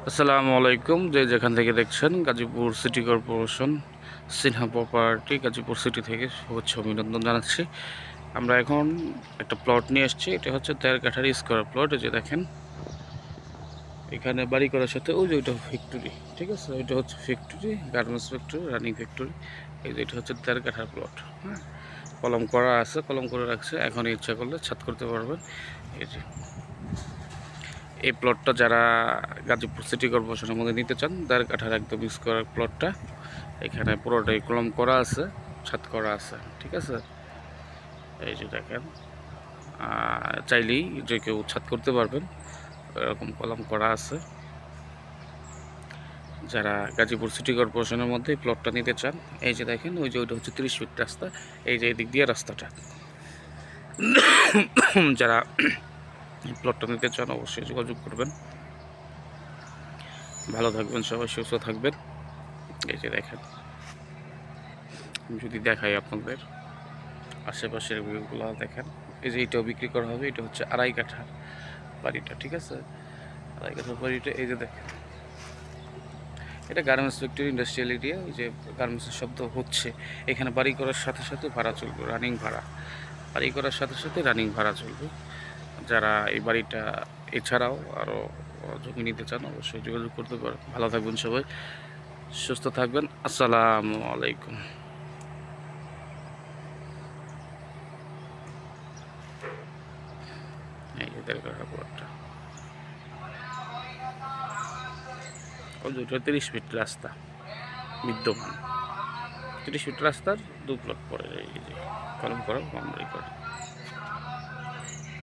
আসসালামু আলাইকুম। যেখান থেকে দেখছেন Gazipur city corporation Sinha property Gazipur city থেকে শুভেচ্ছা অভিনন্দন জানাচ্ছি। আমরা এখন একটা প্লট নিয়ে এসেছি। এটা হচ্ছে 13 কাঠার স্কোয়ার প্লট। এই যে দেখেন, এখানে বাড়ি করার সাথে ওই যে ওইটা ফ্যাক্টরি, ঠিক আছে, ওইটা হচ্ছে factory, garments factory, running factory. এই যে এটা হচ্ছে 13 কাঠার প্লট। হ্যাঁ, কলম করা আছে, কলম করে রাখছে। এখন ইচ্ছা করলে ছাদ করতে পারবেন। এই যে এই প্লটটা যারা গাজীপুর সিটি কর্পোরেশনের মধ্যে নিতে চান, 13 কাঠার একদম স্কোয়ার প্লটটা, এখানে পুরোটাই কলম করা আছে, ছাদ করা আছে, ঠিক আছে। এই যে দেখেন, চাইলেই যে কেউ ছাদ করতে পারবেন, এরকম কলম করা আছে। যারা গাজীপুর সিটি কর্পোরেশনের মধ্যে এই প্লটটা নিতে চান, এই যে দেখেন, ওই যে ওইটা হচ্ছে 30 ফিট রাস্তা, এই যে এদিক দিয়ে রাস্তাটা। যারা এই প্লটটা নিতে চান অবশ্যই যোগাযোগ করবেন। ভালো থাকবেন, সবাই সুস্থ থাকবেন। এই যে দেখেন, যদি দেখাই আপনাদের আশেপাশের ভিউগুলো দেখেন। এই যে এটাও বিক্রি করা হবে। এটা হচ্ছে 2.5 কাঠা বাড়িটা, ঠিক আছে, 2.5 কাঠার বাড়িটা। এই যে দেখেন, এটা গার্মেন্টস ফ্যাক্টরি, ইন্ডাস্ট্রিয়াল এরিয়া। এই যে গার্মেন্টসের শব্দ হচ্ছে, এখানে বাড়ি করার সাথে সাথে ভাড়া চলবে, রানিং ভাড়া। বাড়ি করার সাথে সাথে রানিং ভাড়া চলবে। যারা এই বাড়িটা এছাড়াও আরও জমি নিতে চান অবশ্যই যোগাযোগ করতে পারেন। ভালো থাকবেন সবাই, সুস্থ থাকবেন। আসসালামু আলাইকুম। এই যে দেখেন প্লটটা, ওই দুটো 30 ফিট রাস্তা বিদ্যমান। 30 ফিট রাস্তার 2 প্লট পরে এই যে কলম করা বাউন্ডারি করা।